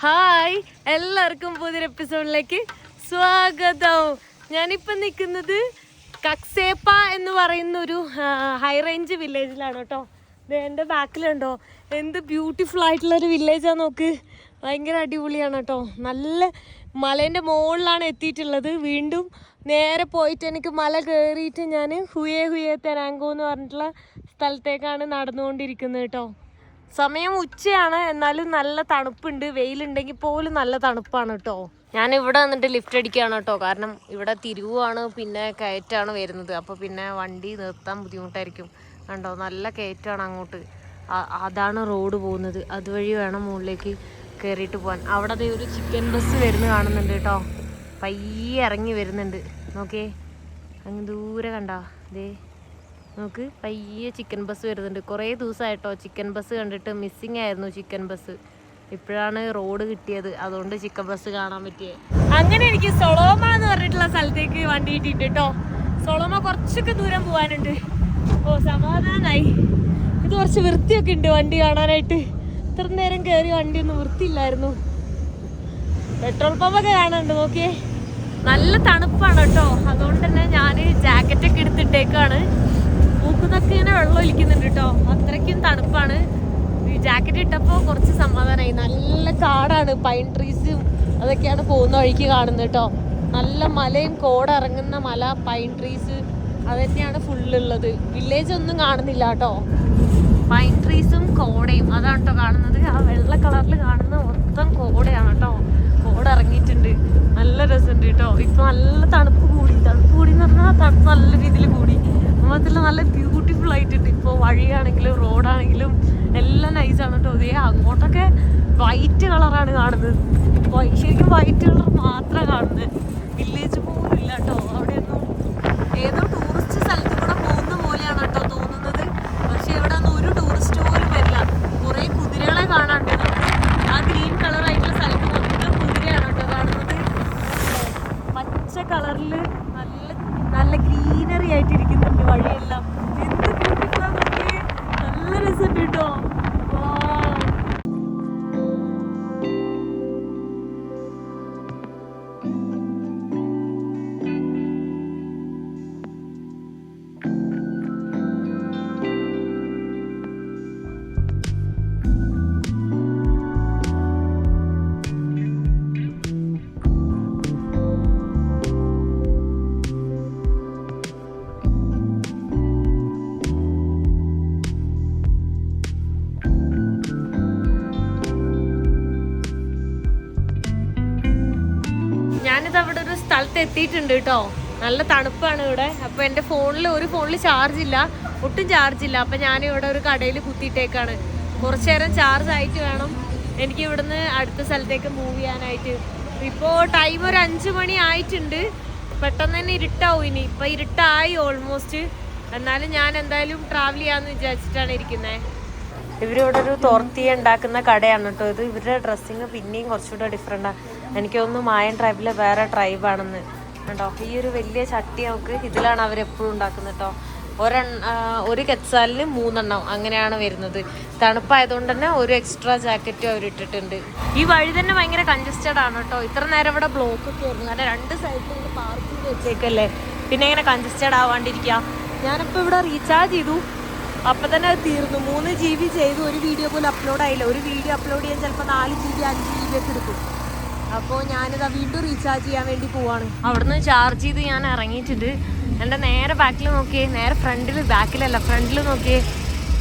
Hi, എല്ലാവർക്കും പുതിയൊരു എപ്പിസോഡിലേക്ക് സ്വാഗതം. ഞാനിപ്പോൾ നിൽക്കുന്നത് കക്സേപ്പ എന്ന് പറയുന്ന ഒരു ഹൈ റേഞ്ച് വില്ലേജിലാണ് കേട്ടോ. ഇത് എൻ്റെ ബാക്കിലുണ്ടോ, എന്ത് ബ്യൂട്ടിഫുൾ ആയിട്ടുള്ളൊരു വില്ലേജാണ് നോക്ക്. ഭയങ്കര അടിപൊളിയാണ് കേട്ടോ. നല്ല മലേൻ്റെ മുകളിലാണ് എത്തിയിട്ടുള്ളത്. വീണ്ടും നേരെ പോയിട്ട് എനിക്ക് മല കയറിയിട്ട് ഞാൻ ഹുയേ തെരാങ്കോ എന്ന് പറഞ്ഞിട്ടുള്ള സ്ഥലത്തേക്കാണ് നടന്നുകൊണ്ടിരിക്കുന്നത് കേട്ടോ. സമയം ഉച്ചയാണ്, എന്നാലും നല്ല തണുപ്പുണ്ട്. വെയിലുണ്ടെങ്കിൽ പോലും നല്ല തണുപ്പാണ് കേട്ടോ. ഞാൻ ഇവിടെ വന്നിട്ട് ലിഫ്റ്റ് അടിക്കുകയാണ് കേട്ടോ. കാരണം ഇവിടെ തിരിവാണ്, പിന്നെ കയറ്റാണ് വരുന്നത്. അപ്പോൾ പിന്നെ വണ്ടി നിർത്താൻ ബുദ്ധിമുട്ടായിരിക്കും. കണ്ടോ, നല്ല കയറ്റാണ് അങ്ങോട്ട്. അതാണ് റോഡ് പോകുന്നത്. അതുവഴി വേണം മുകളിലേക്ക് കയറിയിട്ട് പോകാൻ. അവിടെ ഒരു ചിക്കൻ ബസ് വരുന്നത് കാണുന്നുണ്ട് കേട്ടോ. പയ്യെ ഇറങ്ങി വരുന്നുണ്ട്. നോക്കേ, അങ്ങ് ദൂരെ കണ്ടോ, ദേ നോക്ക്, പയ്യെ ചിക്കൻ ബസ് വരുന്നുണ്ട്. കുറേ ദിവസമായിട്ടോ ചിക്കൻ ബസ് കണ്ടിട്ട്. മിസ്സിങ് ആയിരുന്നു ചിക്കൻ ബസ്. ഇപ്പോഴാണ് റോഡ് കിട്ടിയത്, അതുകൊണ്ട് ചിക്കൻ ബസ് കാണാൻ പറ്റിയത്. അങ്ങനെ എനിക്ക് സൊളോമ എന്ന് പറഞ്ഞിട്ടുള്ള സ്ഥലത്തേക്ക് വണ്ടി കിട്ടിയിട്ട് കേട്ടോ. സൊളോമ കുറച്ചൊക്കെ ദൂരം പോകാനുണ്ട്. ഓ, സമാധാനായി. ഇത് കുറച്ച് വൃത്തിയൊക്കെ ഉണ്ട് വണ്ടി കാണാനായിട്ട്. ഇത്ര നേരം കയറി വണ്ടിയൊന്നും വൃത്തിയില്ലായിരുന്നു. പെട്രോൾ പമ്പൊക്കെ കാണാനുണ്ട്. നോക്കിയേ, നല്ല തണുപ്പാണ് കേട്ടോ. അതുകൊണ്ട് തന്നെ ഞാൻ ജാക്കറ്റൊക്കെ എടുത്തിട്ടേക്കാണ്. മൂക്കുന്നൊക്കെ ഇങ്ങനെ വെള്ളം ഒലിക്കുന്നുണ്ട് കേട്ടോ. അത്രയ്ക്കും തണുപ്പാണ്. ഈ ജാക്കറ്റ് ഇട്ടപ്പോൾ കുറച്ച് സമാധാനമായി. നല്ല കാടാണ്, പൈൻ ട്രീസും അതൊക്കെയാണ് പോകുന്ന വഴിക്ക് കാണുന്നത് കേട്ടോ. നല്ല മലയും കോടിറങ്ങുന്ന മല, പൈൻ ട്രീസ് അതൊക്കെയാണ് ഫുള്ളുള്ളത്. വില്ലേജ് ഒന്നും കാണുന്നില്ല കേട്ടോ. പൈൻ ട്രീസും കോടയും അതാണ് കേട്ടോ കാണുന്നത്. ആ വെള്ള കളറിൽ കാണുന്ന മൊത്തം കോടയാണ് കേട്ടോ. കോട ഇറങ്ങിയിട്ടുണ്ട്. നല്ല രസമുണ്ട് കേട്ടോ. ഇപ്പൊ നല്ല തണുപ്പ് കൂടി എന്ന് പറഞ്ഞാൽ തണുപ്പ് നല്ല രീതിയിൽ കൂടി. മാത്രമല്ല നല്ല ബ്യൂട്ടിഫുൾ ആയിട്ടുണ്ട്. ഇപ്പോൾ വഴിയാണെങ്കിലും റോഡാണെങ്കിലും എല്ലാം നൈസാണ് കേട്ടോ. ഇതേ അങ്ങോട്ടൊക്കെ വൈറ്റ് കളറാണ് കാണുന്നത്. ശരിക്കും വൈറ്റ് കളർ മാത്രമാണ് കാണുന്നത്. വില്ലേജ് പോലും ഇല്ല കേട്ടോ. അവിടെയൊന്നും ഏതോ ടൂറിസ്റ്റ് സ്ഥലത്ത് കൂടെ പോകുന്ന പോലെയാണ് കേട്ടോ തോന്നുന്നത്. പക്ഷെ ഇവിടെ ഒന്നും ഒരു ടൂറിസ്റ്റ് പോലും വരില്ല. കുറേ കുതിരകളെ കാണാണ്ട്. ആ ഗ്രീൻ കളറായിട്ടുള്ള സ്ഥലത്ത് മൊത്തം കുതിരയാണ് കേട്ടോ കാണുന്നത്. പച്ച കളറിൽ നല്ല ഗ്രീനറി ആയിട്ടിരിക്കുന്നുണ്ട് വഴിയെല്ലാം. എന്ത് ബ്യൂട്ടിഫുള്ളാണ്, നല്ല രസമുണ്ട് കേട്ടോ. ഞാനിത് അവിടെ ഒരു സ്ഥലത്ത് എത്തിയിട്ടുണ്ട് കേട്ടോ. നല്ല തണുപ്പാണ് ഇവിടെ. അപ്പോൾ എൻ്റെ ഒരു ഫോണിൽ ചാർജ് ഇല്ല, ഒട്ടും ചാർജ് ഇല്ല. അപ്പോൾ ഞാനിവിടെ ഒരു കടയിൽ കുത്തിയിട്ടേക്കാണ്. കുറച്ച് നേരം ചാർജ് ആയിട്ട് വേണം എനിക്ക് ഇവിടുന്ന് അടുത്ത സ്ഥലത്തേക്ക് മൂവ് ചെയ്യാനായിട്ട്. ഇപ്പോൾ ടൈം ഒരു 5 മണി ആയിട്ടുണ്ട്. പെട്ടെന്ന് തന്നെ ഇരുട്ടാവും ഇനി. ഇപ്പം ഇരുട്ടായി ഓൾമോസ്റ്റ്. എന്നാലും ഞാൻ എന്തായാലും ട്രാവൽ ചെയ്യാമെന്ന് വിചാരിച്ചിട്ടാണ് ഇരിക്കുന്നത്. ഇവരിവിടെ ഒരു തോർത്തി ഉണ്ടാക്കുന്ന കടയാണ് കേട്ടോ ഇത്. ഇവരുടെ ഡ്രസ്സിങ് പിന്നെയും കുറച്ചുകൂടെ ഡിഫറെൻറ്റാണ്. എനിക്ക് തോന്നുന്നു മായൻ ട്രൈബിലെ വേറെ ട്രൈബാണെന്ന് കേട്ടോ. ഈ ഒരു വലിയ ചട്ടി നമുക്ക് ഇതിലാണ് അവരെപ്പോഴും ഉണ്ടാക്കുന്നത് കേട്ടോ. ഒരു കെച്ചാലിന് 3 എണ്ണം അങ്ങനെയാണ് വരുന്നത്. തണുപ്പായതുകൊണ്ട് തന്നെ ഒരു എക്സ്ട്രാ ജാക്കറ്റും അവരിട്ടിട്ടുണ്ട്. ഈ വഴി തന്നെ ഭയങ്കര കൺജസ്റ്റഡ് ആണ് കേട്ടോ. ഇത്ര നേരം ഇവിടെ ബ്ലോക്ക് ഒക്കെ ആയിരുന്നു. കാരണം 2 സൈഡിൽ പാർക്ക് ചെയ്ത് വെച്ചേക്കല്ലേ, പിന്നെ ഇങ്ങനെ കൺജസ്റ്റഡ് ആവാണ്ടിരിക്കുക. ഞാനിപ്പോൾ ഇവിടെ റീചാർജ് ചെയ്തു, അപ്പം തന്നെ അത് തീർന്നു. 3 GB ചെയ്തു. ഒരു വീഡിയോ പോലും അപ്ലോഡ് ആയില്ല. ഒരു വീഡിയോ അപ്ലോഡ് ചെയ്യാൻ ചിലപ്പോൾ 4 GB 5 GB ഒക്കെ എടുക്കും. അപ്പോൾ ഞാനിതാ വീണ്ടും റീചാർജ് ചെയ്യാൻ വേണ്ടി പോവാണ്. അവിടുന്ന് ചാർജ് ചെയ്ത് ഞാൻ ഇറങ്ങിയിട്ടുണ്ട്. എൻ്റെ നേരെ ബാക്കിൽ നോക്കിയേ, നേരെ ബാക്കിലല്ല ഫ്രണ്ടിൽ നോക്കിയേ,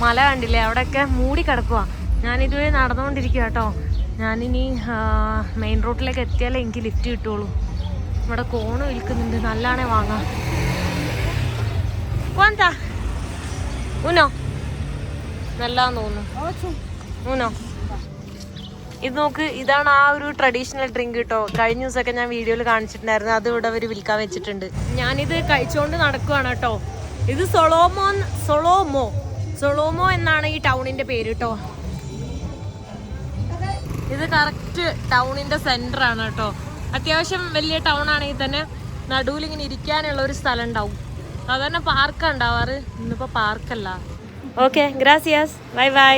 മല കണ്ടില്ലേ, അവിടെയൊക്കെ മൂടി കിടക്കുക. ഞാനിതുവരെ നടന്നുകൊണ്ടിരിക്കുക കേട്ടോ. ഞാനിനി മെയിൻ റോഡിലേക്ക് എത്തിയാലേ എനിക്ക് ലിഫ്റ്റ് കിട്ടുള്ളൂ. ഇവിടെ കോണ് വിൽക്കുന്നുണ്ട്, നല്ലതാണേ വാങ്ങാം. കൊന്താ ഊനോ നല്ലാന്ന് തോന്നുന്നു. ഊനോ ഇത് നോക്ക്, ഇതാണ് ആ ഒരു ട്രഡീഷണൽ ഡ്രിങ്ക് കേട്ടോ. കഴിഞ്ഞ ദിവസമൊക്കെ ഞാൻ വീഡിയോയിൽ കാണിച്ചിട്ടുണ്ടായിരുന്നു. അത് ഇവിടെ അവർ വിൽക്കാൻ വെച്ചിട്ടുണ്ട്. ഞാനിത് കഴിച്ചുകൊണ്ട് നടക്കുവാണ് കേട്ടോ. ഇത് സൊളോമോ എന്നാണ് ഈ ടൗണിന്റെ പേര് കേട്ടോ. ഇത് കറക്റ്റ് ടൗണിന്റെ സെന്റർ ആണ് കേട്ടോ. അത്യാവശ്യം വലിയ ടൗൺ ആണെങ്കിൽ തന്നെ നടുവിൽ ഇങ്ങനെ ഇരിക്കാനുള്ള ഒരു സ്ഥലം ഉണ്ടാവും. സാധാരണ പാർക്കാണ് ഉണ്ടാവാറ്. ഇന്നിപ്പോൾ പാർക്കല്ല. ഓക്കെ, ഗ്രാസിയാസ്, ബൈ ബൈ.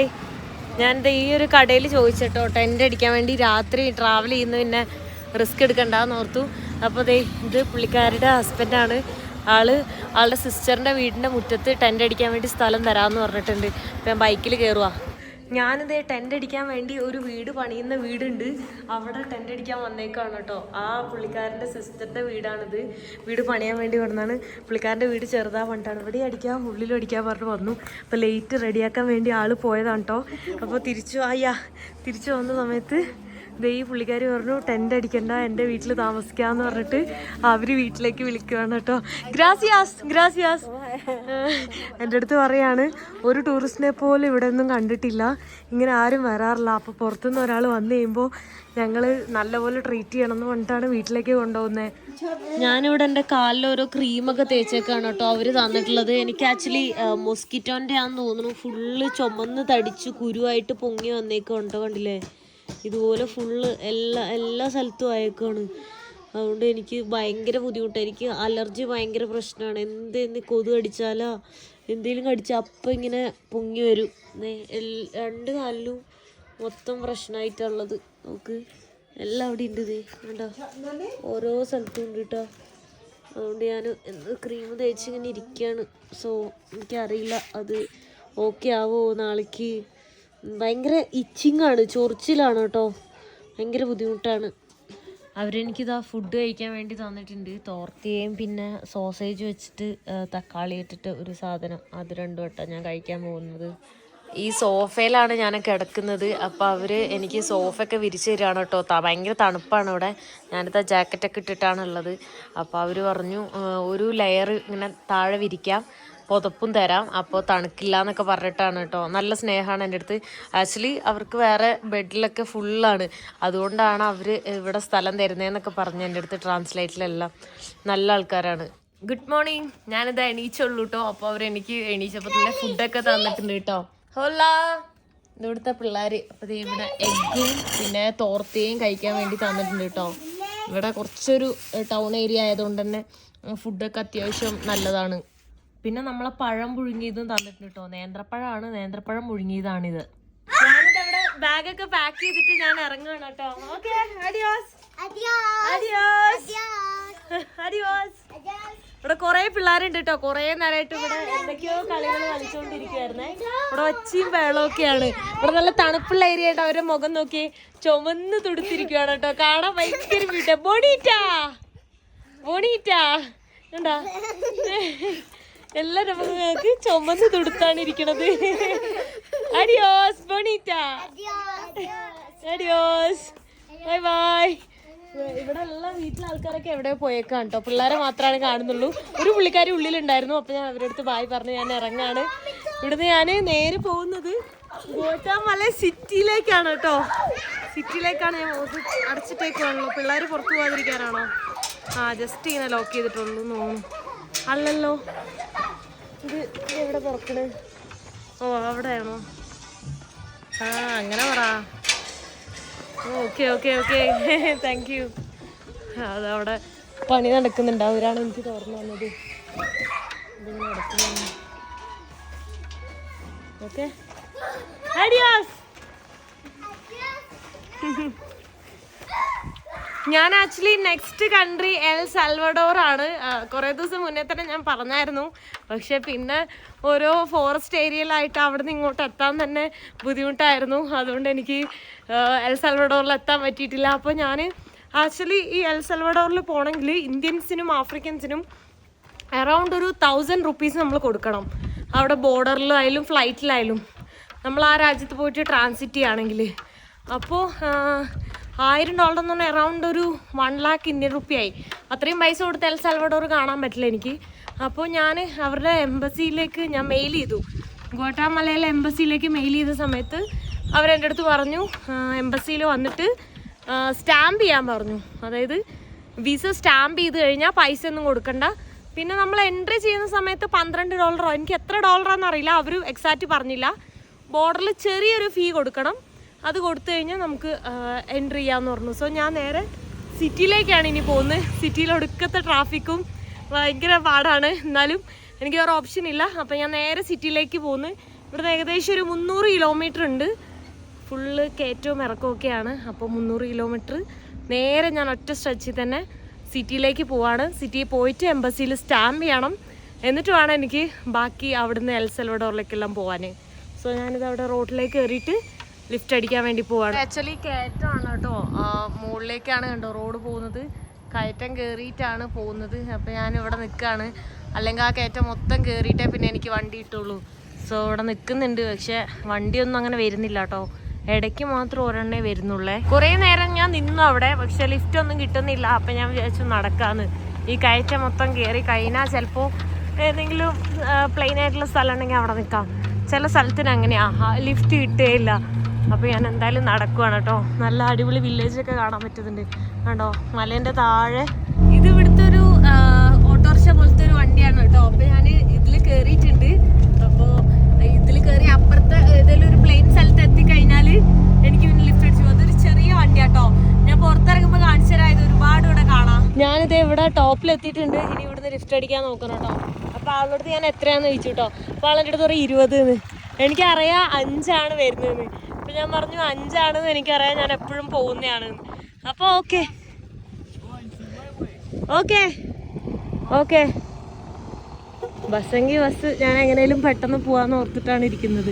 ഞാൻ ഈ ഒരു കടയിൽ ചോദിച്ചിട്ടോ ടെൻ്റ് അടിക്കാൻ വേണ്ടി രാത്രി ട്രാവൽ ചെയ്യുന്ന പിന്നെ റിസ്ക് എടുക്കണ്ടെന്ന് ഓർത്തു. അപ്പോൾ ഇത് പുള്ളിക്കാരുടെ ഹസ്ബൻഡാണ്. ആളുടെ സിസ്റ്ററിൻ്റെ വീടിൻ്റെ മുറ്റത്ത് ടെൻ്റ് അടിക്കാൻ വേണ്ടി സ്ഥലം തരാമെന്ന് പറഞ്ഞിട്ടുണ്ട്. അപ്പം ഞാൻ ബൈക്കിൽ കയറുക. ടെൻ്റ് അടിക്കാൻ വേണ്ടി ഒരു വീട് പണിയുന്ന വീടുണ്ട്, അവിടെ ടെൻ്റ് അടിക്കാൻ വന്നേക്കാണ് കേട്ടോ. ആ പുള്ളിക്കാരൻ്റെ സിസ്റ്ററിൻ്റെ വീടാണിത്. വീട് പണിയാൻ വേണ്ടി വന്നതാണ്. പുള്ളിക്കാരൻ്റെ വീട് ചെറുതാ പറഞ്ഞിട്ടാണ് ഇവിടെ അടിക്കാം ഉള്ളിലും അടിക്കാൻ പറഞ്ഞ് വന്നു. അപ്പോൾ ലേറ്റ് റെഡിയാക്കാൻ വേണ്ടി ആൾ പോയതാണ് കേട്ടോ. അപ്പോൾ തിരിച്ചു വന്ന സമയത്ത് ഈ പുള്ളിക്കാർ പറഞ്ഞു ടെൻ്റ് അടിക്കണ്ട, എൻ്റെ വീട്ടിൽ താമസിക്കാമെന്ന് പറഞ്ഞിട്ട് അവർ വീട്ടിലേക്ക് വിളിക്കുകയാണ് കേട്ടോ. ഗ്രാസിയാസ് എൻ്റെ അടുത്ത് പറയാണ് ഒരു ടൂറിസ്റ്റിനെ പോലും ഇവിടെ ഒന്നും കണ്ടിട്ടില്ല, ഇങ്ങനെ ആരും വരാറില്ല. അപ്പോൾ പുറത്തുനിന്ന് ഒരാൾ വന്നു കഴിയുമ്പോൾ ഞങ്ങൾ നല്ലപോലെ ട്രീറ്റ് ചെയ്യണം എന്ന് പറഞ്ഞിട്ടാണ് വീട്ടിലേക്ക് കൊണ്ടുപോകുന്നത്. ഞാനിവിടെ എൻ്റെ കാലിൽ ഓരോ ക്രീമൊക്കെ തേച്ചേക്കാണ് കേട്ടോ അവർ തന്നിട്ടുള്ളത്. എനിക്ക് ആക്ച്വലി മൊസ്കിറ്റോൻ്റെ ആണെന്ന് തോന്നുന്നു. ഫുള്ള് ചുമന്ന് തടിച്ച് കുരുവായിട്ട് പൊങ്ങി വന്നേക്കുണ്ടോ, കണ്ടില്ലേ? ഇതുപോലെ ഫുള്ള് എല്ലാ സ്ഥലത്തും ആയേക്കാണ്. അതുകൊണ്ട് എനിക്ക് ഭയങ്കര ബുദ്ധിമുട്ടാണ്. എനിക്ക് അലർജി ഭയങ്കര പ്രശ്നമാണ്. കൊതു കടിച്ചാലോ എന്തെങ്കിലും കടിച്ചാൽ അപ്പം ഇങ്ങനെ പൊങ്ങി വരും. രണ്ട് കാലിലും മൊത്തം പ്രശ്നമായിട്ടുള്ളത്. നമുക്ക് എല്ലാം അവിടെ ഉണ്ട്. കണ്ടോ, ഓരോ സ്ഥലത്തും ഉണ്ട് കേട്ടോ. അതുകൊണ്ട് ഞാൻ ക്രീം തേച്ച് ഇങ്ങനെ ഇരിക്കുകയാണ്. സോ എനിക്കറിയില്ല അത് ഓക്കെ ആവോ നാളേക്ക്. ഭയങ്കര ഇച്ചിങ്ങാണ്, ചൊറിച്ചിലാണ് കേട്ടോ. ഭയങ്കര ബുദ്ധിമുട്ടാണ്. അവരെനിക്കിതാ ഫുഡ് കഴിക്കാൻ വേണ്ടി തന്നിട്ടുണ്ട്. തോർത്തിയും പിന്നെ സോസേജ് വെച്ചിട്ട് തക്കാളി ഇട്ടിട്ട് ഒരു സാധനം, അത് രണ്ടും വട്ടം ഞാൻ കഴിക്കാൻ പോകുന്നത്. ഈ സോഫയിലാണ് ഞാൻ കിടക്കുന്നത്. അപ്പോൾ അവർ എനിക്ക് സോഫയൊക്കെ വിരിച്ച് തരികയാണ് കേട്ടോ. ഭയങ്കര തണുപ്പാണ് ഇവിടെ. ഞാനിതാ ജാക്കറ്റൊക്കെ ഇട്ടിട്ടാണ് ഉള്ളത്. അപ്പോൾ അവർ പറഞ്ഞു ഒരു ലെയർ ഇങ്ങനെ താഴെ വിരിക്കാം, പുതപ്പും തരാം, അപ്പോൾ തണുക്കില്ല എന്നൊക്കെ പറഞ്ഞിട്ടാണ് കേട്ടോ. നല്ല സ്നേഹമാണ് എൻ്റെ അടുത്ത്. ആക്ച്വലി അവർക്ക് വേറെ ബെഡിലൊക്കെ ഫുള്ളാണ്, അതുകൊണ്ടാണ് അവർ ഇവിടെ സ്ഥലം തരുന്നതെന്നൊക്കെ പറഞ്ഞു എൻ്റെ അടുത്ത്. ട്രാൻസ്ലേറ്റിലെല്ലാം നല്ല ആൾക്കാരാണ്. Good morning. ഞാനിത് എണീച്ചുള്ളൂ കേട്ടോ. അപ്പോൾ അവരെനിക്ക് എണീച്ചപ്പോൾ തന്നെ ഫുഡൊക്കെ തന്നിട്ടുണ്ട് കേട്ടോ. ഹോലാ, ഇവിടുത്തെ പിള്ളേർ. അപ്പോൾ ഇവിടെ എഗ്ഗും പിന്നെ തോർത്തയും കഴിക്കാൻ വേണ്ടി തന്നിട്ടുണ്ട് കേട്ടോ. ഇവിടെ കുറച്ചൊരു ടൗൺ ഏരിയ ആയതുകൊണ്ട് തന്നെ ഫുഡൊക്കെ അത്യാവശ്യം നല്ലതാണ്. പിന്നെ നമ്മളെ പഴം പുഴുങ്ങിയതും തന്നിട്ടുണ്ട് കേട്ടോ. നേന്ത്രപ്പഴമാണ്, നേന്ത്രപ്പഴം പുഴുങ്ങിയതാണിത്. ഞാനിത് അവിടെ ബാഗൊക്കെ പാക്ക് ചെയ്തിട്ട് ഞാൻ ഇറങ്ങുകയാണ് കേട്ടോ. Okay, adios. ഇവിടെ കുറെ പിള്ളേരുണ്ട് കേട്ടോ. കുറെ നേരമായിട്ട് ഇവിടെ എന്തൊക്കെയോ കളികൾ കളിച്ചുകൊണ്ടിരിക്കുവായിരുന്നേ. ഇവിടെ ഒച്ചയും വെള്ളമൊക്കെയാണ്. ഇവിടെ നല്ല തണുപ്പുള്ള ഏരിയ ആയിട്ട് അവരുടെ മുഖം നോക്കി ചുമന്ന് തുടുത്തിരിക്കുവാണ് കേട്ടോ. കാണാൻ ഭയങ്കര വീട്ടാ. ബോണീറ്റാ എന്താ എല്ലാരും നമുക്ക് ചുമന്ന് തുടുത്താണ് ഇരിക്കണത്. അഡിയോസ് ബോണീറ്റ, അഡിയോസ്, ബൈ ബൈ. ഇവിടെ എല്ലാ വീട്ടിലെ ആൾക്കാരൊക്കെ എവിടെ പോയേക്കാണ് കേട്ടോ. പിള്ളേരെ മാത്രമാണ് കാണുന്നുള്ളൂ. ഒരു പുള്ളിക്കാരി ഉള്ളിലുണ്ടായിരുന്നു. അപ്പോൾ ഞാൻ അവരുടെ അടുത്ത് ബായ് പറഞ്ഞ് ഞാൻ ഇറങ്ങാണ്. ഇവിടുന്ന് ഞാൻ നേരെ പോകുന്നത് ഗോട്ടാമല സിറ്റിയിലേക്കാണ് കേട്ടോ. സിറ്റിയിലേക്കാണ് ഞാൻ അടച്ചിട്ടേക്കാണല്ലോ. പിള്ളേർ പുറത്തു പോകാതിരിക്കാനാണോ? ജസ്റ്റ് ഇങ്ങനെ ലോക്ക് ചെയ്തിട്ടുള്ളൂ തോന്നുന്നു. അല്ലല്ലോ, ഇത് എവിടെ തുറക്കണ്? ഓ അവിടെയാണോ? അങ്ങനെ പറ. Okay thank you. അതവിടെ പണി നടക്കുന്നുണ്ട്. അവരാണ് എനിക്ക് തുറന്നു തന്നത്. ഇതിങ്ങനെ നടക്കുന്നു. Okay, adios. ഞാൻ ആക്ച്വലി നെക്സ്റ്റ് കൺട്രി എൽ സൽവഡോർ ആണ്. കുറേ ദിവസം മുന്നേ തന്നെ ഞാൻ പറഞ്ഞായിരുന്നു. പക്ഷെ പിന്നെ ഓരോ ഫോറസ്റ്റ് ഏരിയയിലായിട്ട് അവിടെ നിന്ന് ഇങ്ങോട്ട് എത്താൻ തന്നെ ബുദ്ധിമുട്ടായിരുന്നു. അതുകൊണ്ട് എനിക്ക് എൽ സൽവഡോറിൽ എത്താൻ പറ്റിയിട്ടില്ല. അപ്പോൾ ഞാൻ ആക്ച്വലി ഈ എൽ സൽവഡോറിൽ പോകണമെങ്കിൽ ഇന്ത്യൻസിനും ആഫ്രിക്കൻസിനും അറൗണ്ട് ഒരു 1000 റുപ്പീസ് നമ്മൾ കൊടുക്കണം. അവിടെ ബോർഡറിലായാലും ഫ്ലൈറ്റിലായാലും നമ്മൾ ആ രാജ്യത്ത് പോയിട്ട് ട്രാൻസിറ്റ് ചെയ്യുകയാണെങ്കിൽ. അപ്പോൾ $1000 എന്ന് പറഞ്ഞാൽ അറൗണ്ട് ഒരു 1 lakh ഇന്ത്യൻ റുപ്പിയായി. അത്രയും പൈസ കൊടുത്ത് എൽ സൽവഡോർ കാണാൻ പറ്റില്ല എനിക്ക്. അപ്പോൾ ഞാൻ അവരുടെ എംബസിയിലേക്ക് ഞാൻ മെയിൽ ചെയ്തു. ഗോട്ടാമലയിലെ എംബസിയിലേക്ക് മെയിൽ ചെയ്ത സമയത്ത് അവരെൻ്റെ അടുത്ത് പറഞ്ഞു എംബസിയിൽ വന്നിട്ട് സ്റ്റാമ്പ് ചെയ്യാൻ പറഞ്ഞു. അതായത് വിസ സ്റ്റാമ്പ് ചെയ്ത് കഴിഞ്ഞാൽ പൈസ ഒന്നും കൊടുക്കണ്ട. പിന്നെ നമ്മൾ എൻട്രി ചെയ്യുന്ന സമയത്ത് $12, എനിക്ക് എത്ര ഡോളറാണെന്ന് അറിയില്ല, അവർ എക്സാക്റ്റ് പറഞ്ഞില്ല. ബോർഡറിൽ ചെറിയൊരു ഫീ കൊടുക്കണം. അത് കൊടുത്തു കഴിഞ്ഞാൽ നമുക്ക് എൻട്രി ചെയ്യാമെന്ന് പറഞ്ഞു. സോ ഞാൻ നേരെ സിറ്റിയിലേക്കാണ് ഇനി പോകുന്നത്. സിറ്റിയിൽ ഒടുക്കത്തെ ട്രാഫിക്കും ഭയങ്കര പാടാണ്. എന്നാലും എനിക്ക് വേറെ ഓപ്ഷൻ ഇല്ല. അപ്പോൾ ഞാൻ നേരെ സിറ്റിയിലേക്ക് പോകുന്നു. ഇവിടുന്ന് ഏകദേശം ഒരു 300 കിലോമീറ്റർ ഉണ്ട് ഫുള്ള് കയറ്റവും ഇറക്കമൊക്കെയാണ്. അപ്പോൾ 300 കിലോമീറ്റർ നേരെ ഞാൻ ഒറ്റ സ്ട്രെച്ചിൽ തന്നെ സിറ്റിയിലേക്ക് പോവാണ്. സിറ്റിയിൽ പോയിട്ട് എംബസിയിൽ സ്റ്റാമ്പ് ചെയ്യണം. എന്നിട്ട് വേണം എനിക്ക് ബാക്കി അവിടുന്ന് എൽ സൽവഡോറിലേക്കെല്ലാം പോകാൻ. സോ ഞാനിത് അവിടെ റോഡിലേക്ക് കയറിയിട്ട് ലിഫ്റ്റ് അടിക്കാൻ വേണ്ടി പോവാണ്. ആക്ച്വലി കയറ്റമാണ് കേട്ടോ, മുകളിലേക്കാണ് കണ്ടോ റോഡ് പോകുന്നത്. കയറ്റം കയറിയിട്ടാണ് പോകുന്നത്. അപ്പോൾ ഞാനിവിടെ നിൽക്കുകയാണ്. അല്ലെങ്കിൽ ആ കയറ്റം മൊത്തം കയറിയിട്ടേ പിന്നെ എനിക്ക് വണ്ടി കിട്ടുള്ളൂ. സോ ഇവിടെ നിൽക്കുന്നുണ്ട്. പക്ഷേ വണ്ടിയൊന്നും അങ്ങനെ വരുന്നില്ല കേട്ടോ. ഇടയ്ക്ക് മാത്രം ഒരെണ്ണേ വരുന്നുള്ളേ. കുറേ നേരം ഞാൻ നിന്നു അവിടെ, പക്ഷെ ലിഫ്റ്റ് ഒന്നും കിട്ടുന്നില്ല. അപ്പം ഞാൻ വിചാരിച്ചു നടക്കാന്ന്. ഈ കയറ്റം മൊത്തം കയറി കഴിഞ്ഞാൽ ചിലപ്പോൾ ഏതെങ്കിലും പ്ലെയിൻ ആയിട്ടുള്ള സ്ഥലം ഉണ്ടെങ്കിൽ അവിടെ നിൽക്കാം. ചില സ്ഥലത്തിന് അങ്ങനെയാണ്, ലിഫ്റ്റ് കിട്ടുകയില്ല. അപ്പോൾ ഞാൻ എന്തായാലും നടക്കുവാണ് കേട്ടോ. നല്ല അടിപൊളി വില്ലേജൊക്കെ കാണാൻ പറ്റുന്നുണ്ട് കണ്ടോ, മലേൻ്റെ താഴെ. ഇത് ഇവിടുത്തെ ഒരു ഓട്ടോറിക്ഷ പോലത്തെ ഒരു വണ്ടിയാണ് കേട്ടോ. അപ്പോൾ ഞാൻ ഇതിൽ കയറിയിട്ടുണ്ട്. അപ്പോൾ ഇതിൽ കയറി അപ്പുറത്തെ ഏതെങ്കിലും ഒരു പ്ലെയിൻ സ്ഥലത്ത് എത്തിക്കഴിഞ്ഞാൽ എനിക്ക് പിന്നെ ലിഫ്റ്റ് അടിച്ചു. അതൊരു ചെറിയ വണ്ടിയാട്ടോ. ഞാൻ പുറത്തിറങ്ങുമ്പോൾ കാണിച്ചു തരായത് ഒരുപാട് ഇവിടെ കാണാം. ഞാനിത് ഇവിടെ ടോപ്പിൽ എത്തിയിട്ടുണ്ട്. ഇനി ഇവിടുന്ന് ലിഫ്റ്റ് അടിക്കാൻ നോക്കണം കേട്ടോ. അപ്പോൾ ആളുടെ അടുത്ത് ഞാൻ എത്രയാണെന്ന് ചോദിച്ചു കേട്ടോ. അപ്പോൾ ആളുടെ അടുത്ത് പറയും 20. എനിക്കറിയാം 5 വരുന്നതെന്ന്. അപ്പോൾ ഞാൻ പറഞ്ഞു 5 എനിക്കറിയാം, ഞാൻ എപ്പോഴും പോകുന്നതാണ്. അപ്പോൾ ഓക്കെ ഓക്കെ ഓക്കെ ബസ്സെങ്കിൽ ബസ്, ഞാൻ എങ്ങനെയും പെട്ടെന്ന് പോവാന്ന് ഓർത്തിട്ടാണ് ഇരിക്കുന്നത്.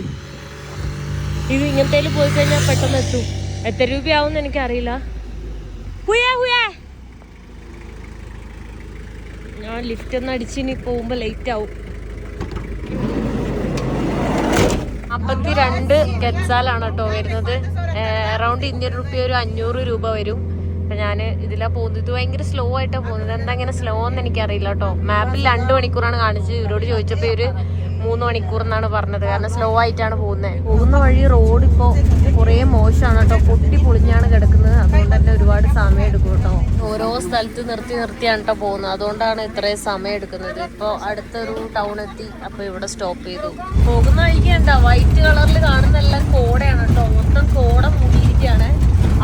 ഇത് ഇങ്ങനത്തേലും പോയി കഴിഞ്ഞാൽ പെട്ടെന്ന് എത്തും. എത്ര രൂപയാവും എനിക്കറിയില്ല. ഞാൻ ലിഫ്റ്റ് ഒന്ന് അടിച്ച് ഇനി പോകുമ്പോൾ ലേറ്റ് ആവും. 52 കെറ്റ്സാലാണ് കേട്ടോ വരുന്നത്. അറൗണ്ട് ഇന്ത്യൻ റുപ്പി ഒരു 500 രൂപ വരും. അപ്പം ഞാൻ ഇതിലാണ് പോകുന്നത്. ഇത് ഭയങ്കര സ്ലോ ആയിട്ടാണ് പോകുന്നത്. എന്താ ഇങ്ങനെ സ്ലോ എന്ന് എനിക്കറിയില്ല കേട്ടോ. മാപ്പിൽ 2 മണിക്കൂറാണ് കാണിച്ചത്. ഇവരോട് ചോദിച്ചപ്പോൾ ഒരു 3 മണിക്കൂർ എന്നാണ് പറഞ്ഞത്. കാരണം സ്ലോ ആയിട്ടാണ് പോകുന്നത്. പോകുന്ന വഴി റോഡ് ഇപ്പോൾ കുറേ മോശമാണ് കേട്ടോ. പൊട്ടി പൊളിഞ്ഞാണ് കിടക്കുന്നത്. അതുകൊണ്ട് തന്നെ ഒരുപാട് സമയം എടുക്കും കേട്ടോ. ഓരോ സ്ഥലത്ത് നിർത്തിയാണ് കേട്ടോ പോകുന്നത്. അതുകൊണ്ടാണ് ഇത്രയും സമയം എടുക്കുന്നത്. ഇപ്പോൾ അടുത്തൊരു ടൗൺ എത്തി. അപ്പോൾ ഇവിടെ സ്റ്റോപ്പ് ചെയ്തു. പോകുന്ന വഴിക്ക് എന്താ വൈറ്റ് കളറിൽ കാണുന്നതെല്ലാം കോടയാണ് കേട്ടോ. മൊത്തം കോട മൂടിയിരിക്കുകയാണ്.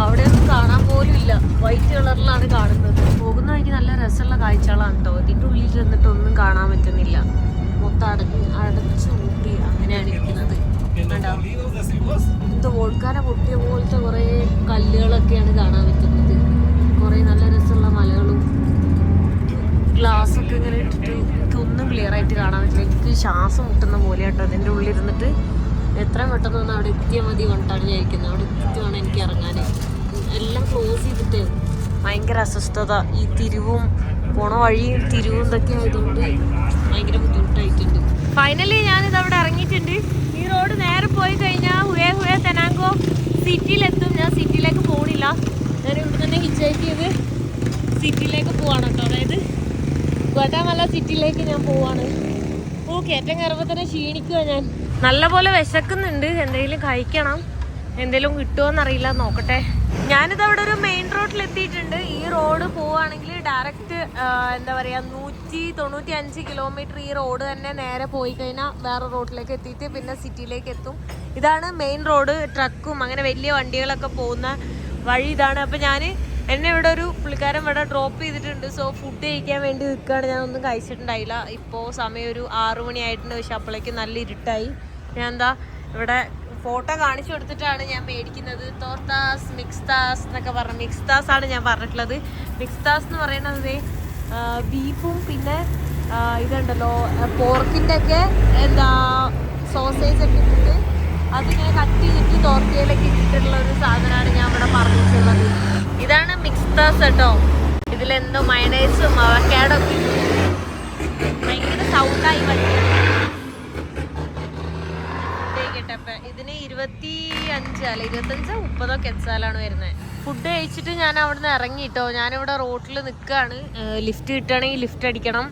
അവിടെ ഒന്നും കാണാൻ പോലും ഇല്ല. വൈറ്റ് കളറിലാണ് കാണുന്നത്. പോകുന്ന വഴിക്ക് നല്ല രസമുള്ള കാഴ്ചകളാണ് കേട്ടോ. ഇതിൻ്റെ ഉള്ളിൽ ചെന്നിട്ട് ഒന്നും കാണാൻ പറ്റുന്നില്ല. മൊത്തം അടച്ചു കൂട്ടി അങ്ങനെയാണ് ഇരിക്കുന്നത്. ഇത് വോൾക്കാന പൊട്ടിയ പോലത്തെ കുറേ കല്ലുകളൊക്കെയാണ് കാണാൻ പറ്റുന്നത്. കുറേ നല്ല രസമുള്ള മലകളും ഗ്ലാസ്സൊക്കെ ഇങ്ങനെ ഇട്ടിട്ട് എനിക്കൊന്നും ക്ലിയർ ആയിട്ട് കാണാൻ പറ്റില്ല. എനിക്ക് ശ്വാസം മുട്ടുന്ന പോലെ കേട്ടോ. അതിൻ്റെ ഉള്ളിൽ ഇരുന്നിട്ട് എത്രയും പെട്ടെന്ന് അവിടെ എത്തിയാൽ മതി കൊണ്ടാണ് വിചാരിക്കുന്നത്. അവിടെ എത്തിയിട്ട് വേണം എനിക്ക് ഇറങ്ങാൻ. എല്ലാം ക്ലോസ് ചെയ്തിട്ട് ഭയങ്കര അസ്വസ്ഥത. ഈ തിരിവും പോണ വഴിയും തിരിവും ഇതൊക്കെ ആയതുകൊണ്ട് ഭയങ്കര ബുദ്ധിമുട്ടായിട്ടുണ്ട്. ഫൈനലി ഞാനിത് അവിടെ ഇറങ്ങിയിട്ടുണ്ട്. ഈ റോഡ് നേരെ പോയി കഴിഞ്ഞാൽ ഹുവേ തെനാങ്കോ സിറ്റിയിലെത്തും. ഞാൻ സിറ്റിയിലേക്ക് പോകണില്ല. ഞാൻ ഇവിടെ തന്നെ ഹിച്ചൈക്ക് ചെയ്ത് സിറ്റിയിലേക്ക് പോവാണ് കേട്ടോ. അതായത് ഗുവാറ്റമാല സിറ്റിയിലേക്ക് ഞാൻ പോവാണ്. കയറ്റം കയറുമ്പോൾ തന്നെ ക്ഷീണിക്കുക ഞാൻ. നല്ലപോലെ വിശക്കുന്നുണ്ട്. എന്തെങ്കിലും കഴിക്കണം. എന്തെങ്കിലും കിട്ടുമോയെന്നറിയില്ല, നോക്കട്ടെ. ഞാനിത് അവിടെ ഒരു മെയിൻ റോഡിൽ എത്തിയിട്ടുണ്ട്. ഈ റോഡ് പോവുകയാണെങ്കിൽ ഡയറക്റ്റ് എന്താ പറയുക 195 കിലോമീറ്റർ ഈ റോഡ് തന്നെ നേരെ പോയി കഴിഞ്ഞാൽ വേറെ റോഡിലേക്ക് എത്തിയിട്ട് പിന്നെ സിറ്റിയിലേക്ക് എത്തും. ഇതാണ് മെയിൻ റോഡ്. ട്രക്കും അങ്ങനെ വലിയ വണ്ടികളൊക്കെ പോകുന്ന വഴി ഇതാണ്. അപ്പോൾ എന്നെ ഇവിടെ ഒരു പുള്ളിക്കാരൻ ഇവിടെ ഡ്രോപ്പ് ചെയ്തിട്ടുണ്ട്. സോ ഫുഡ് കഴിക്കാൻ വേണ്ടി നിൽക്കുകയാണ്. ഞാനൊന്നും കഴിച്ചിട്ടുണ്ടായില്ല. ഇപ്പോൾ സമയം ഒരു 6 മണിയായിട്ടുണ്ട്. പക്ഷെ അപ്പോഴേക്കും നല്ല ഇരുട്ടായി. ഞാൻ ഇവിടെ ഫോട്ടോ കാണിച്ചു കൊടുത്തിട്ടാണ് ഞാൻ മേടിക്കുന്നത്. തോർത്താസ് മിക്സ്താസ് എന്നൊക്കെ പറഞ്ഞു. മിക്സ്താസ് ആണ് ഞാൻ പറഞ്ഞിട്ടുള്ളത്. മിക്സ്താസ് എന്ന് പറയുന്നത് ബീഫും പിന്നെ ഇതുണ്ടല്ലോ പോർക്കിൻ്റെ ഒക്കെ സോസേജ് ഒക്കെ ഇട്ടിട്ട് അതിങ്ങനെ കട്ട് ചെയ്തിട്ട് തോർത്തിയിലേക്ക് ഇട്ടിട്ടുള്ള ഒരു സാധനമാണ് ഞാൻ ഇവിടെ പറഞ്ഞിട്ടുള്ളത്. ഇതാണ് മിക്സ്താസ് കേട്ടോ. ഇതിലെന്തോ മയണൈസും അവക്കാഡോ ഒക്കെ ഭയങ്കര സൗണ്ടായി വണ്ടിയാണ്. ഇതിന് 25-30 കെറ്റ്സാലാണ് വരുന്നത്. ഫുഡ് കഴിച്ചിട്ട് ഞാൻ അവിടുന്ന് ഇറങ്ങിട്ടോ. ഞാനിവിടെ റോട്ടിൽ നിൽക്കുകയാണ്. ലിഫ്റ്റ് കിട്ടുകയാണെങ്കിൽ ലിഫ്റ്റ് അടിക്കണം,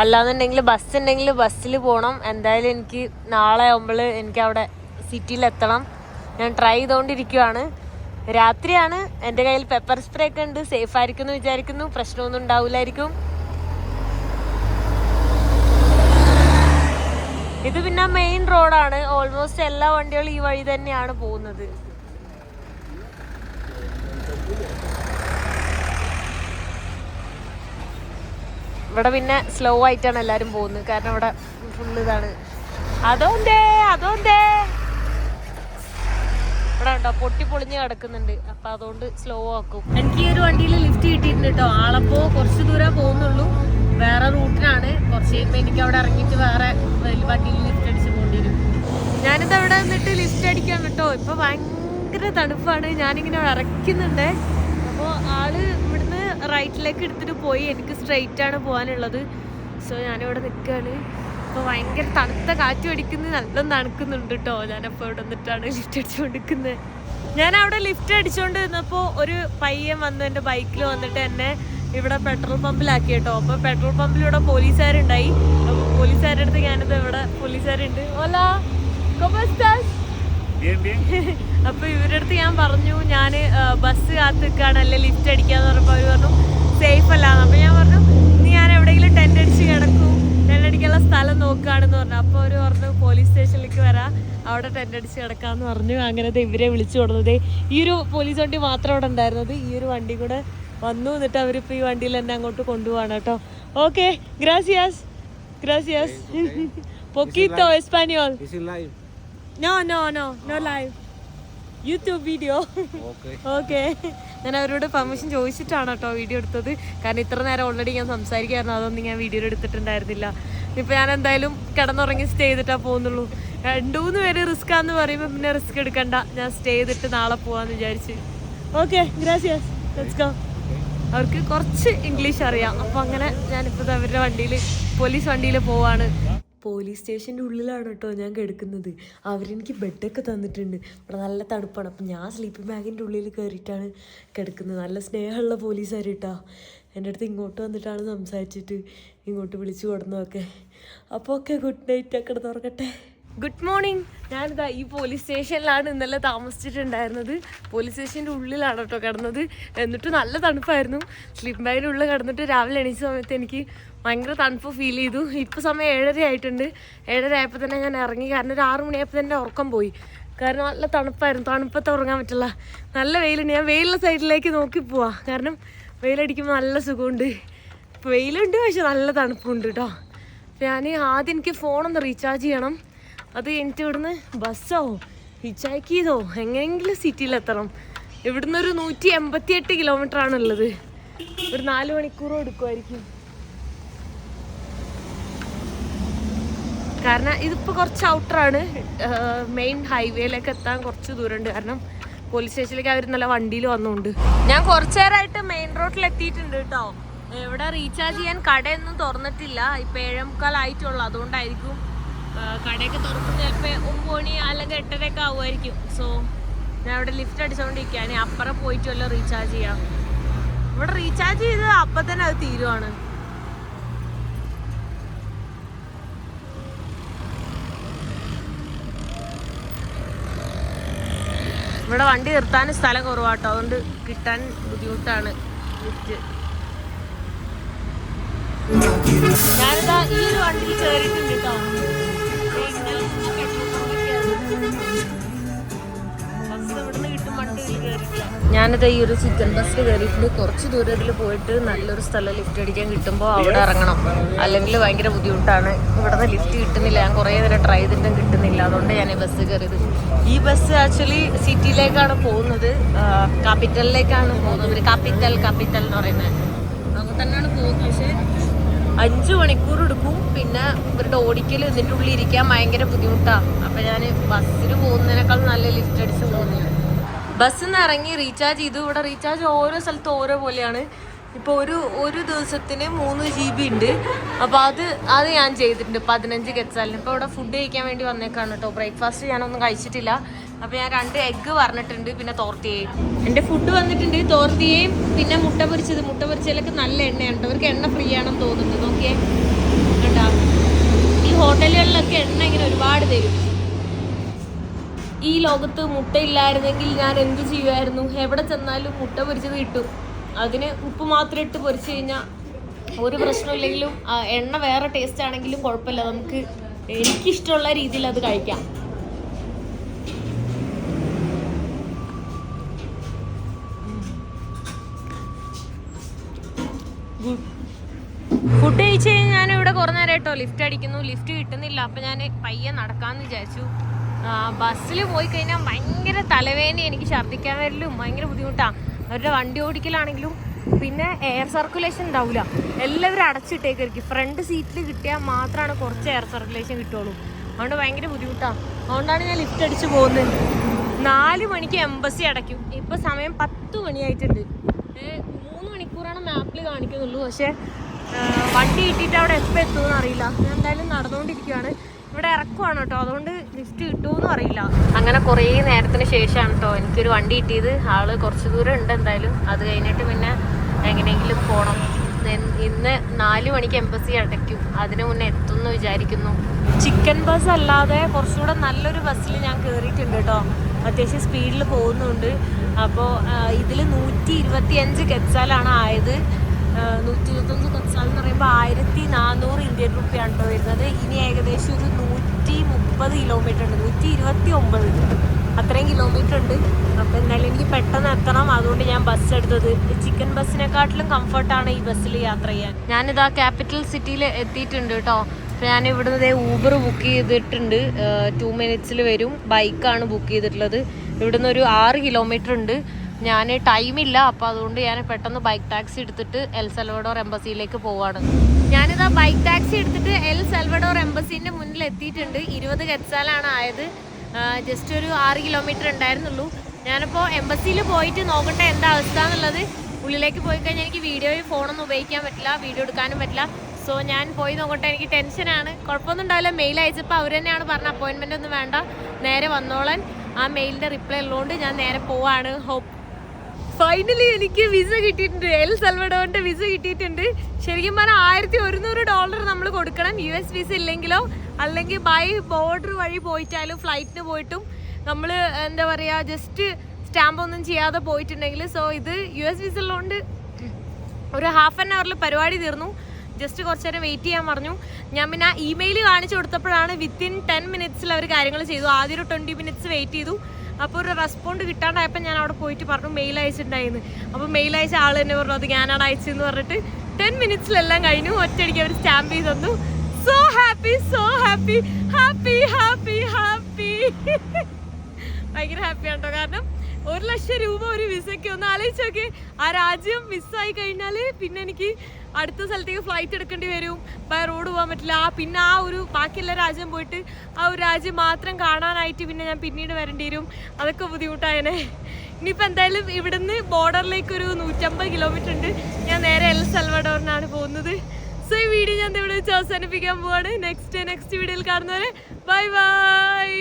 അല്ലാന്നുണ്ടെങ്കിൽ ബസ് ഉണ്ടെങ്കിൽ ബസ്സിൽ പോകണം. എന്തായാലും എനിക്ക് നാളെ ആകുമ്പോൾ എനിക്ക് അവിടെ സിറ്റിയിലെത്തണം. ഞാൻ ട്രൈ ചെയ്തുകൊണ്ടിരിക്കുകയാണ്. രാത്രിയാണ്. എൻ്റെ കയ്യിൽ പെപ്പർ സ്പ്രേ ഒക്കെ ഉണ്ട്. സേഫ് ആയിരിക്കും എന്ന് വിചാരിക്കുന്നു. പ്രശ്നമൊന്നും ഉണ്ടാവില്ലായിരിക്കും. ഇത് പിന്നെ മെയിൻ റോഡാണ്. ഓൾമോസ്റ്റ് എല്ലാ വണ്ടികളും ഈ വഴി തന്നെയാണ് പോകുന്നത്. ഇവിടെ പിന്നെ സ്ലോ ആയിട്ടാണ് എല്ലാവരും പോകുന്നത്. കാരണം ഇവിടെ ഫുള്ള് ഇതാണ്. അതോന്തേ ഇവിടെ ഉണ്ടോ പൊട്ടി പൊളിഞ്ഞ് കിടക്കുന്നുണ്ട്. അപ്പൊ അതുകൊണ്ട് സ്ലോ ആക്കും. എനിക്ക് ഈ ഒരു വണ്ടിയിൽ ലിഫ്റ്റ് കിട്ടിയിട്ടുണ്ട് കേട്ടോ. ആളപ്പോ കുറച്ച് ദൂരം പോകുന്നുള്ളൂ, വേറെ റൂട്ടിനാണ്. കുറച്ച് കഴിയുമ്പോൾ എനിക്ക് അവിടെ ഇറങ്ങിയിട്ട് വേറെ വണ്ടിയിൽ ലിഫ്റ്റ് അടിച്ച് പോകേണ്ടി വരും. ഞാനിത് അവിടെ നിന്നിട്ട് ലിഫ്റ്റ് അടിക്കാൻ കേട്ടോ. ഇപ്പൊ ഭയങ്കര തണുപ്പാണ്. ഞാനിങ്ങനെ ഇറക്കുന്നുണ്ടേ. അപ്പോൾ ആള് ഇവിടുന്ന് റൈറ്റിലേക്ക് എടുത്തിട്ട് പോയി. എനിക്ക് സ്ട്രെയിറ്റ് ആണ് പോകാനുള്ളത്. സോ ഞാനിവിടെ നിൽക്കുകയാണ്. അപ്പോൾ ഭയങ്കര തണുത്ത കാറ്റ് അടിക്കുന്നത്, നല്ല തണുക്കുന്നുണ്ട് കേട്ടോ. ഞാനപ്പോൾ ഇവിടെ നിന്നിട്ടാണ് ലിഫ്റ്റ് അടിച്ചുകൊണ്ടിരിക്കുന്നത്. ഞാൻ അവിടെ ലിഫ്റ്റ് അടിച്ചുകൊണ്ട് നിന്നപ്പോൾ ഒരു പയ്യൻ വന്ന് എൻ്റെ ബൈക്കിൽ വന്നിട്ട് എന്നെ ഇവിടെ പെട്രോൾ പമ്പിലാക്കി കേട്ടോ. അപ്പോൾ പെട്രോൾ പമ്പിൽ ഇവിടെ പോലീസുകാരുണ്ടായി. അപ്പോൾ പോലീസുകാരുടെ അടുത്ത് ഞാനിത് ഇവിടെ പോലീസുകാരുണ്ട്. ഓലാ കൊമസ്റ്റാസ്. അപ്പോൾ ഇവരുടെ അടുത്ത് ഞാൻ പറഞ്ഞു ഞാൻ ബസ് കാത്ത് നിൽക്കുകയാണ്, അല്ലെ ലിഫ്റ്റ് അടിക്കാന്ന് പറഞ്ഞപ്പോൾ അവർ പറഞ്ഞു സേഫ് അല്ലാന്ന്. അപ്പോൾ ഞാൻ പറഞ്ഞു ഇനി ഞാൻ എവിടെയെങ്കിലും ടെൻ്റ് അടിച്ച് കിടക്കും, ടെൻ്റ് അടിക്കാനുള്ള സ്ഥലം നോക്കുകയാണെന്ന് പറഞ്ഞു. അപ്പോൾ അവർ പറഞ്ഞു പോലീസ് സ്റ്റേഷനിലേക്ക് വരാം, അവിടെ ടെൻ്റ് അടിച്ച് കിടക്കാമെന്ന് പറഞ്ഞു. അങ്ങനെ ഇവരെ വിളിച്ചു കൊടുത്തത്. ഈ ഒരു പോലീസ് വണ്ടി മാത്രം അവിടെ ഉണ്ടായിരുന്നത്. ഈ ഒരു വണ്ടി കൂടെ വന്നു. എന്നിട്ട് അവരിപ്പോൾ ഈ വണ്ടിയിൽ എന്നെ അങ്ങോട്ട് കൊണ്ടുപോവാണ് കേട്ടോ. ഓക്കെ, ഗ്രാസിയാസ് ഗ്രാസിയാസ്. പൊക്കീത്തോ എസ്പാനിയോൾ. No live. YouTube video. Okay. ഞാൻ അവരോട് പെർമിഷൻ ചോദിച്ചിട്ടാണ് കേട്ടോ വീഡിയോ എടുത്തത്. കാരണം ഇത്ര നേരം ഓൾറെഡി ഞാൻ സംസാരിക്കായിരുന്നു, അതൊന്നും ഞാൻ വീഡിയോ എടുത്തിട്ടുണ്ടായിരുന്നില്ല. ഇപ്പം ഞാൻ എന്തായാലും കിടന്നുറങ്ങി സ്റ്റേ ചെയ്തിട്ടാണ് പോകുന്നുള്ളൂ. 2-3 പേര് റിസ്ക് ആണെന്ന് പറയുമ്പോൾ പിന്നെ റിസ്ക് എടുക്കണ്ട, ഞാൻ സ്റ്റേ ചെയ്തിട്ട് നാളെ പോവാന്ന് വിചാരിച്ച്. Okay, gracias. Let's go. അവർക്ക് കുറച്ച് ഇംഗ്ലീഷ് അറിയാം. അപ്പോൾ അങ്ങനെ ഞാനിപ്പോൾ അവരുടെ വണ്ടിയിൽ, പോലീസ് വണ്ടിയിൽ പോവാണ്. പോലീസ് സ്റ്റേഷൻ്റെ ഉള്ളിലാണ് കേട്ടോ ഞാൻ കിടക്കുന്നത്. അവരെനിക്ക് ബെഡൊക്കെ തന്നിട്ടുണ്ട്. ഇവിടെ നല്ല തണുപ്പാണ്. അപ്പം ഞാൻ സ്ലീപ്പിംഗ് ബാഗിൻ്റെ ഉള്ളിൽ കയറിയിട്ടാണ് കിടക്കുന്നത്. നല്ല സ്നേഹമുള്ള പോലീസുകാർ കേട്ടോ. എൻ്റെ അടുത്ത് ഇങ്ങോട്ട് വന്നിട്ടാണ് സംസാരിച്ചിട്ട് ഇങ്ങോട്ട് വിളിച്ചു കൊടുന്നതൊക്കെ. അപ്പോൾ ഓക്കെ, ഗുഡ് നൈറ്റ്. ഒക്കെ തുറക്കട്ടെ. Good morning. ഞാനിതാ ഈ പോലീസ് സ്റ്റേഷനിലാണ് ഇന്നലെ താമസിച്ചിട്ടുണ്ടായിരുന്നത്. പോലീസ് സ്റ്റേഷൻ്റെ ഉള്ളിലാണ് കേട്ടോ കിടന്നത്. എന്നിട്ട് നല്ല തണുപ്പായിരുന്നു. സ്ലീപ്പിംഗ് ബാഗിൻ്റെ ഉള്ളിൽ കിടന്നിട്ട് രാവിലെ എണീച്ച സമയത്ത് എനിക്ക് ഭയങ്കര തണുപ്പ് ഫീൽ ചെയ്തു. ഇപ്പോൾ സമയം 7:30 ആയിട്ടുണ്ട്. 7:30 ആയപ്പോൾ തന്നെ ഞാൻ ഇറങ്ങി. കാരണം ഒരു 6 മണിയായപ്പോൾ തന്നെ ഉറക്കം പോയി. കാരണം നല്ല തണുപ്പായിരുന്നു. തണുപ്പത്ത് ഉറങ്ങാൻ പറ്റില്ല. നല്ല വെയിലുണ്ട്. ഞാൻ വെയിലുള്ള സൈഡിലേക്ക് നോക്കി പോവാം. കാരണം വെയിലടിക്കുമ്പോൾ നല്ല സുഖമുണ്ട്. ഇപ്പോൾ വെയിലുണ്ട്, പക്ഷെ നല്ല തണുപ്പുണ്ട് കേട്ടോ. ഞാൻ ആദ്യം എനിക്ക് ഫോണൊന്ന് റീചാർജ് ചെയ്യണം. അത് എനിക്ക് ഇവിടുന്ന് ബസ്സോ ഹിച്ചാക്ക് ചെയ്തോ എങ്ങനെയെങ്കിലും സിറ്റിയിലെത്തണം. ഇവിടുന്ന് ഒരു 188 കിലോമീറ്റർ ആണുള്ളത്. ഒരു 4 മണിക്കൂറും എടുക്കുമായിരിക്കും. കാരണം ഇതിപ്പോൾ കുറച്ച് ഔട്ടറാണ്. മെയിൻ ഹൈവേയിലേക്ക് എത്താൻ കുറച്ച് ദൂരമുണ്ട്. കാരണം പോലീസ് സ്റ്റേഷനിലേക്ക് അവർ നല്ല വണ്ടിയിൽ വന്നുകൊണ്ട് ഞാൻ കുറച്ചു നേരമായിട്ട് മെയിൻ റോഡിൽ എത്തിയിട്ടുണ്ട് കേട്ടോ. ഇവിടെ റീചാർജ് ചെയ്യാൻ കടയൊന്നും തുറന്നിട്ടില്ല. ഇപ്പം 7:45 ആയിട്ടുള്ളൂ. അതുകൊണ്ടായിരിക്കും കടയൊക്കെ തുറക്കുന്നത്. ചിലപ്പോൾ 9 മണി അല്ലെങ്കിൽ 8:30 ആവുമായിരിക്കും. സോ ഞാൻ ഇവിടെ ലിഫ്റ്റ് അടിച്ചുകൊണ്ടിരിക്കുകയാണ്. അപ്പുറം പോയിട്ട് വല്ലതും റീചാർജ് ചെയ്യാം. ഇവിടെ റീചാർജ് ചെയ്ത് അപ്പം തന്നെ അത് തീരുവാണ്. ഇവിടെ വണ്ടി നിർത്താൻ സ്ഥലം കുറവാട്ടോ. അതുകൊണ്ട് കിട്ടാൻ ബുദ്ധിമുട്ടാണ് ലിഫ്റ്റ്. ഞാനിതാ ഈ ഒരു വണ്ടിയിൽ കയറിയിട്ടുണ്ട് കേട്ടോ. ഞാനിത് ഈ ഒരു ചിക്കൻ ബസ്സിൽ കയറിയിട്ടുണ്ട്. കുറച്ച് ദൂരത്തിൽ പോയിട്ട് നല്ലൊരു സ്ഥലം ലിഫ്റ്റ് അടിക്കാൻ കിട്ടുമ്പോൾ അവിടെ ഇറങ്ങണം. അല്ലെങ്കിൽ ഭയങ്കര ബുദ്ധിമുട്ടാണ്. ഇവിടുന്ന് ലിഫ്റ്റ് കിട്ടുന്നില്ല. ഞാൻ കുറേ നേരം ട്രൈ ചെയ്തിട്ടും കിട്ടുന്നില്ല. അതുകൊണ്ട് ഞാൻ ഈ ബസ് കയറിയത്. ഈ ബസ് ആക്ച്വലി സിറ്റിയിലേക്കാണ് പോകുന്നത്, ക്യാപിറ്റലിലേക്കാണ് പോകുന്നത്. ക്യാപിറ്റൽ എന്ന് പറയുന്നത് അങ്ങനെ തന്നെയാണ് പോകുന്നത്. പക്ഷേ 5 മണിക്കൂർ എടുക്കും. പിന്നെ ഇവരുടെ ഓടിക്കൽ ഇതിൻ്റെ ഉള്ളിൽ ഇരിക്കാൻ ഭയങ്കര ബുദ്ധിമുട്ടാണ്. അപ്പം ഞാൻ ബസ്സിൽ പോകുന്നതിനേക്കാൾ നല്ല ലിഫ്റ്റ് അടിച്ച് പോകുന്നത്. ബസ്സിൽ നിന്ന് ഇറങ്ങി റീചാർജ് ചെയ്തു. ഇവിടെ റീചാർജ് ഓരോ സ്ഥലത്ത് ഓരോ പോലെയാണ്. ഇപ്പോൾ ഒരു ദിവസത്തിന് 3 GB ഉണ്ട്. അപ്പോൾ അത് ഞാൻ ചെയ്തിട്ടുണ്ട് 15 കെച്ചാലിന്. ഇപ്പോൾ ഇവിടെ ഫുഡ് കഴിക്കാൻ വേണ്ടി വന്നേക്കാണ് കേട്ടോ. ബ്രേക്ക്ഫാസ്റ്റ് ഞാനൊന്നും കഴിച്ചിട്ടില്ല. അപ്പോൾ ഞാൻ 2 എഗ്ഗ് പറഞ്ഞിട്ടുണ്ട്, പിന്നെ തോർത്തിയയും. എൻ്റെ ഫുഡ് വന്നിട്ടുണ്ട്, തോർത്തിയയും പിന്നെ മുട്ട പൊരിച്ചത്. മുട്ട പൊരിച്ചതിലൊക്കെ നല്ല എണ്ണയാണ് കേട്ടോ. അവർക്ക് എണ്ണ ഫ്രീ ആണെന്ന് തോന്നുന്നത്. നോക്കിയേ കേട്ടോ. ഈ ഹോട്ടലുകളിലൊക്കെ എണ്ണ ഇങ്ങനെ ഒരുപാട് തരും. ഈ ലോകത്ത് മുട്ടയില്ലായിരുന്നെങ്കിൽ ഞാൻ എന്ത് ചെയ്യുമായിരുന്നു? എവിടെ ചെന്നാലും മുട്ട പൊരിച്ചത് കിട്ടും. അതിന് ഉപ്പ് മാത്രം ഇട്ട് പൊരിച്ചു കഴിഞ്ഞാൽ ഒരു പ്രശ്നമില്ലെങ്കിലും എണ്ണ വേറെ ടേസ്റ്റ് ആണെങ്കിലും കുഴപ്പമില്ല. നമുക്ക് എനിക്കിഷ്ടമുള്ള രീതിയിൽ അത് കഴിക്കാം. ഫുഡ് കഴിച്ച് കഴിഞ്ഞാൽ ഞാൻ ഇവിടെ കുറേ നേരം കേട്ടോ ലിഫ്റ്റ് അടിക്കുന്നു. ലിഫ്റ്റ് കിട്ടുന്നില്ല. അപ്പം ഞാൻ പയ്യെ നടക്കാമെന്ന് വിചാരിച്ചു. ബസ്സിൽ പോയി കഴിഞ്ഞാൽ ഭയങ്കര തലവേദന, എനിക്ക് ഛർദ്ദിക്കാൻ വരലും ഭയങ്കര ബുദ്ധിമുട്ടാണ്. അവരുടെ വണ്ടി ഓടിക്കലാണെങ്കിലും പിന്നെ എയർ സർക്കുലേഷൻ ഉണ്ടാവില്ല, എല്ലാവരും അടച്ചിട്ടേക്കായിരിക്കും. ഫ്രണ്ട് സീറ്റിൽ കിട്ടിയാൽ മാത്രമാണ് കുറച്ച് എയർ സർക്കുലേഷൻ കിട്ടുള്ളൂ. അതുകൊണ്ട് ഭയങ്കര ബുദ്ധിമുട്ടാണ്. അതുകൊണ്ടാണ് ഞാൻ ലിഫ്റ്റ് അടിച്ച് പോകുന്നത്. 4 മണിക്ക് എംബസി അടയ്ക്കും. ഇപ്പോൾ സമയം 10 മണിയായിട്ടുണ്ട്. 3 മണിക്കൂറാണ് മാപ്പിൽ കാണിക്കുന്നുള്ളൂ. പക്ഷേ വണ്ടി കിട്ടിയിട്ട് അവിടെ എപ്പോൾ എത്തുമെന്ന് അറിയില്ല. ഞാൻ എന്തായാലും നടന്നുകൊണ്ടിരിക്കുകയാണ്. ഇവിടെ ഇറക്കുവാണ് കേട്ടോ, അതുകൊണ്ട് ലിഫ്റ്റ് കിട്ടുമെന്നും അറിയില്ല. അങ്ങനെ കുറേ നേരത്തിന് ശേഷമാണ് കേട്ടോ എനിക്കൊരു വണ്ടി കിട്ടിയത്. ആള് കുറച്ച് ദൂരം ഉണ്ട് എന്തായാലും. അത് കഴിഞ്ഞിട്ട് പിന്നെ എങ്ങനെയെങ്കിലും പോകണം. ഇന്ന് 4 മണിക്ക് എംബസി അടയ്ക്കും. അതിന് മുന്നേ എത്തുമെന്ന് വിചാരിക്കുന്നു. ചിക്കൻ ബസ് അല്ലാതെ കുറച്ചുകൂടെ നല്ലൊരു ബസ്സിൽ ഞാൻ കയറിയിട്ടുണ്ട് കേട്ടോ. അത്യാവശ്യം സ്പീഡിൽ പോകുന്നുണ്ട്. അപ്പോൾ ഇതിൽ 125 കെച്ചാലാണ് ആയത്. 125 കെച്ചാൽ എന്ന് പറയുമ്പോൾ 1400 ഇന്ത്യൻ റുപ്പിയാണ് കേട്ടോ വരുന്നത്. ഇനി ഏകദേശം ഒരു 130 കിലോമീറ്റർ ഉണ്ട്, 129 അത്രയും കിലോമീറ്റർ ഉണ്ട്. അപ്പോൾ എന്തായാലും എനിക്ക് പെട്ടെന്ന് എത്തണം. അതുകൊണ്ട് ഞാൻ ബസ് എടുത്തത്. ചിക്കൻ ബസ്സിനെക്കാട്ടിലും കംഫർട്ടാണ് ഈ ബസ്സിൽ യാത്ര ചെയ്യാൻ. ഞാനിതാ ക്യാപിറ്റൽ സിറ്റിയിൽ എത്തിയിട്ടുണ്ട് കേട്ടോ. അപ്പോൾ ഞാൻ ഇവിടുന്ന് ഊബർ ബുക്ക് ചെയ്തിട്ടുണ്ട്. 2 മിനിറ്റ്സിൽ വരും. ബൈക്കാണ് ബുക്ക് ചെയ്തിട്ടുള്ളത്. ഇവിടുന്ന് ഒരു 6 കിലോമീറ്റർ ഉണ്ട്. ഞാൻ ടൈമില്ല, അപ്പോൾ അതുകൊണ്ട് ഞാൻ പെട്ടെന്ന് ബൈക്ക് ടാക്സി എടുത്തിട്ട് എൽ സൽവഡോർ എംബസിയിലേക്ക് പോവാണ്. ഞാനിതാ ബൈക്ക് ടാക്സി എടുത്തിട്ട് എൽ സൽവഡോർ എംബസീൻ്റെ മുന്നിൽ എത്തിയിട്ടുണ്ട്. 20 കെച്ചാലാണ് ആയത്. ജസ്റ്റ് ഒരു 6 കിലോമീറ്റർ ഉണ്ടായിരുന്നുള്ളൂ. ഞാനിപ്പോൾ എംബസിയിൽ പോയിട്ട് നോക്കട്ടെ എന്താ അവസ്ഥ എന്നുള്ളത്. ഉള്ളിലേക്ക് പോയി കഴിഞ്ഞാൽ എനിക്ക് വീഡിയോയിൽ ഫോണൊന്നും ഉപയോഗിക്കാൻ പറ്റില്ല, വീഡിയോ എടുക്കാനും പറ്റില്ല. സോ ഞാൻ പോയി നോക്കട്ടെ. എനിക്ക് ടെൻഷനാണ്. കുഴപ്പമൊന്നും ഉണ്ടാവില്ല. മെയിൽ അയച്ചപ്പോൾ അവർ തന്നെയാണ് പറഞ്ഞ അപ്പോയിൻമെൻ്റ് ഒന്നും വേണ്ട, നേരെ വന്നോളാൻ. ആ മെയിലിൻ്റെ റിപ്ലൈ ഉള്ളതുകൊണ്ട് ഞാൻ നേരെ പോവാണ്. ഹോപ്പ് ഫൈനലി എനിക്ക് വിസ കിട്ടിയിട്ടുണ്ട്. എൽ സൽവഡോറിൻ്റെ വിസ കിട്ടിയിട്ടുണ്ട്. ശരിക്കും പറഞ്ഞാൽ $1100 നമ്മൾ കൊടുക്കണം. US വിസ ഇല്ലെങ്കിലോ അല്ലെങ്കിൽ ബൈ ബോർഡർ വഴി പോയിട്ടാലും ഫ്ലൈറ്റിന് പോയിട്ടും നമ്മൾ എന്താ പറയുക ജസ്റ്റ് സ്റ്റാമ്പ് ഒന്നും ചെയ്യാതെ പോയിട്ടുണ്ടെങ്കിൽ. സോ ഇത് US വിസ ഉള്ളതുകൊണ്ട് ഒരു ഹാഫ് ആൻ അവറിൽ പരിപാടി തീർന്നു. ജസ്റ്റ് കുറച്ച് നേരം വെയിറ്റ് ചെയ്യാൻ പറഞ്ഞു. ഞാൻ പിന്നെ ഇമെയിൽ കാണിച്ചു കൊടുത്തപ്പോഴാണ് വിത്തിൻ 10 മിനിറ്റ്സിൽ അവർ കാര്യങ്ങൾ ചെയ്തു. ആദ്യം ഒരു 20 മിനിറ്റ്സ് വെയിറ്റ് ചെയ്തു. അപ്പോൾ ഒരു റെസ്പോണ്ട് കിട്ടാണ്ടായപ്പോൾ ഞാൻ അവിടെ പോയിട്ട് പറഞ്ഞു മെയിൽ അയച്ചിട്ടുണ്ടായിരുന്നു. അപ്പോൾ മെയിൽ അയച്ച ആൾ തന്നെ പറഞ്ഞു അത് ഞാനാണ് അയച്ചതെന്ന് പറഞ്ഞിട്ട് 10 മിനിറ്റ്സിലെല്ലാം കഴിഞ്ഞു. ഒറ്റയടിക്ക് അവർ സ്റ്റാമ്പ് ചെയ്ത് തന്നു. So happy, so happy, happy happy happy. ഭയങ്കര ഹാപ്പിയാണ് കേട്ടോ. കാരണം 1 ലക്ഷം രൂപ ഒരു വിസയ്ക്ക് ഒന്ന് ആലോചിച്ച് നോക്കി. ആ രാജ്യം മിസ്സായി കഴിഞ്ഞാൽ പിന്നെ എനിക്ക് അടുത്ത സ്ഥലത്തേക്ക് ഫ്ലൈറ്റ് എടുക്കേണ്ടി വരും, ബൈ റോഡ് പോകാൻ പറ്റില്ല. പിന്നെ ആ ഒരു ബാക്കിയുള്ള രാജ്യം പോയിട്ട് ആ ഒരു രാജ്യം മാത്രം കാണാനായിട്ട് പിന്നെ ഞാൻ പിന്നീട് വരേണ്ടി വരും. അതൊക്കെ ബുദ്ധിമുട്ടായനെ. ഇനിയിപ്പോൾ എന്തായാലും ഇവിടുന്ന് ബോർഡറിലേക്ക് ഒരു 150 കിലോമീറ്റർ ഉണ്ട്. ഞാൻ നേരെ എൽ സൽവഡോറിനാണ് പോകുന്നത്. സോ ഈ വീഡിയോ ഞാൻ ഇവിടെ വെച്ച് അവസാനിപ്പിക്കാൻ പോവാണ്. നെക്സ്റ്റ് വീഡിയോയിൽ കാണുന്നവരെ ബൈ ബൈ.